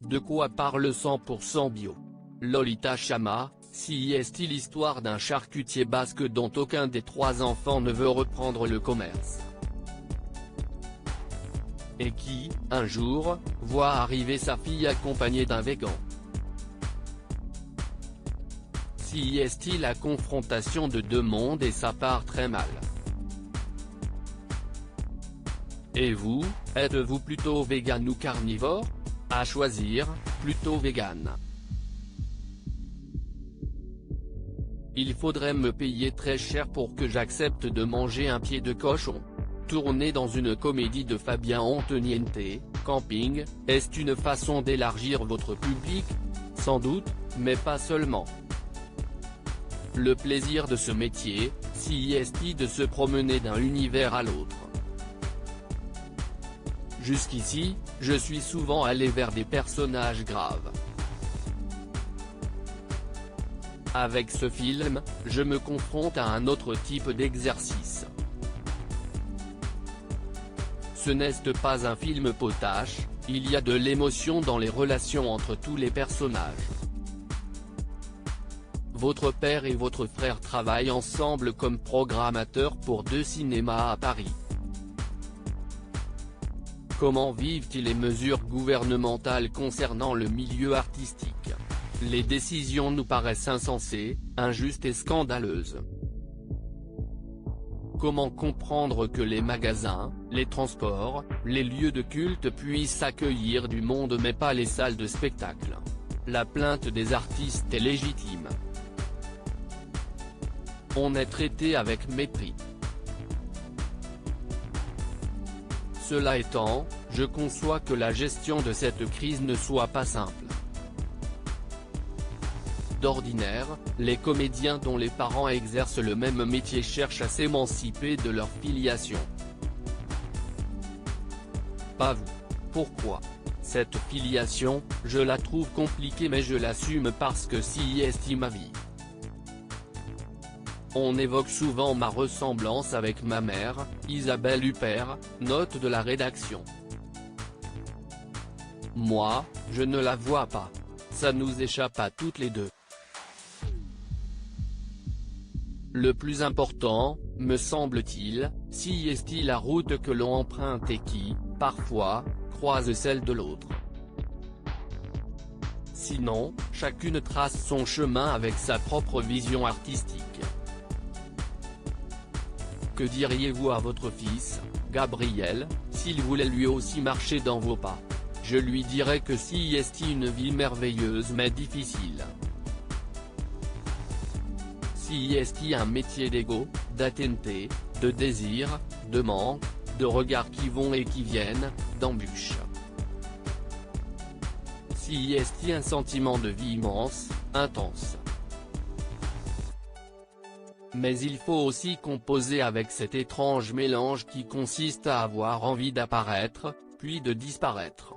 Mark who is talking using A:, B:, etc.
A: De quoi parle 100% bio? Lolita Chama, est l'histoire d'un charcutier basque dont aucun des 3 enfants ne veut reprendre le commerce. Et qui, un jour, voit arriver sa fille accompagnée d'un végan. La confrontation de 2 mondes et ça part très mal. Et vous, êtes-vous plutôt vegan ou carnivore? À choisir, plutôt vegan. Il faudrait me payer très cher pour que j'accepte de manger un pied de cochon. Tourner dans une comédie de Fabien Antoniente, Camping, est une façon d'élargir votre public? Sans doute, mais pas seulement. Le plaisir de ce métier, de se promener d'un univers à l'autre. Jusqu'ici, je suis souvent allé vers des personnages graves. Avec ce film, je me confronte à un autre type d'exercice. Ce n'est pas un film potache, il y a de l'émotion dans les relations entre tous les personnages. Votre père et votre frère travaillent ensemble comme programmateurs pour 2 cinémas à Paris. Comment vivent-ils les mesures gouvernementales concernant le milieu artistique? Les décisions nous paraissent insensées, injustes et scandaleuses. Comment comprendre que les magasins, les transports, les lieux de culte puissent accueillir du monde mais pas les salles de spectacle? La plainte des artistes est légitime. On est traité avec mépris. Cela étant, je conçois que la gestion de cette crise ne soit pas simple. D'ordinaire, les comédiens dont les parents exercent le même métier cherchent à s'émanciper de leur filiation. Pas vous. Pourquoi? Cette filiation, je la trouve compliquée mais je l'assume parce que c'est ma vie. On évoque souvent ma ressemblance avec ma mère, Isabelle Huppert, note de la rédaction. Moi, je ne la vois pas. Ça nous échappe à toutes les deux. Le plus important, me semble-t-il, c'est la route que l'on emprunte et qui, parfois, croise celle de l'autre. Sinon, chacune trace son chemin avec sa propre vision artistique. Que diriez-vous à votre fils, Gabriel, s'il voulait lui aussi marcher dans vos pas? Je lui dirais que c'est une vie merveilleuse mais difficile. C'est un métier d'ego, d'attente, de désir, de manque, de regards qui vont et qui viennent, d'embûches. C'est un sentiment de vie immense, intense. Mais il faut aussi composer avec cet étrange mélange qui consiste à avoir envie d'apparaître, puis de disparaître.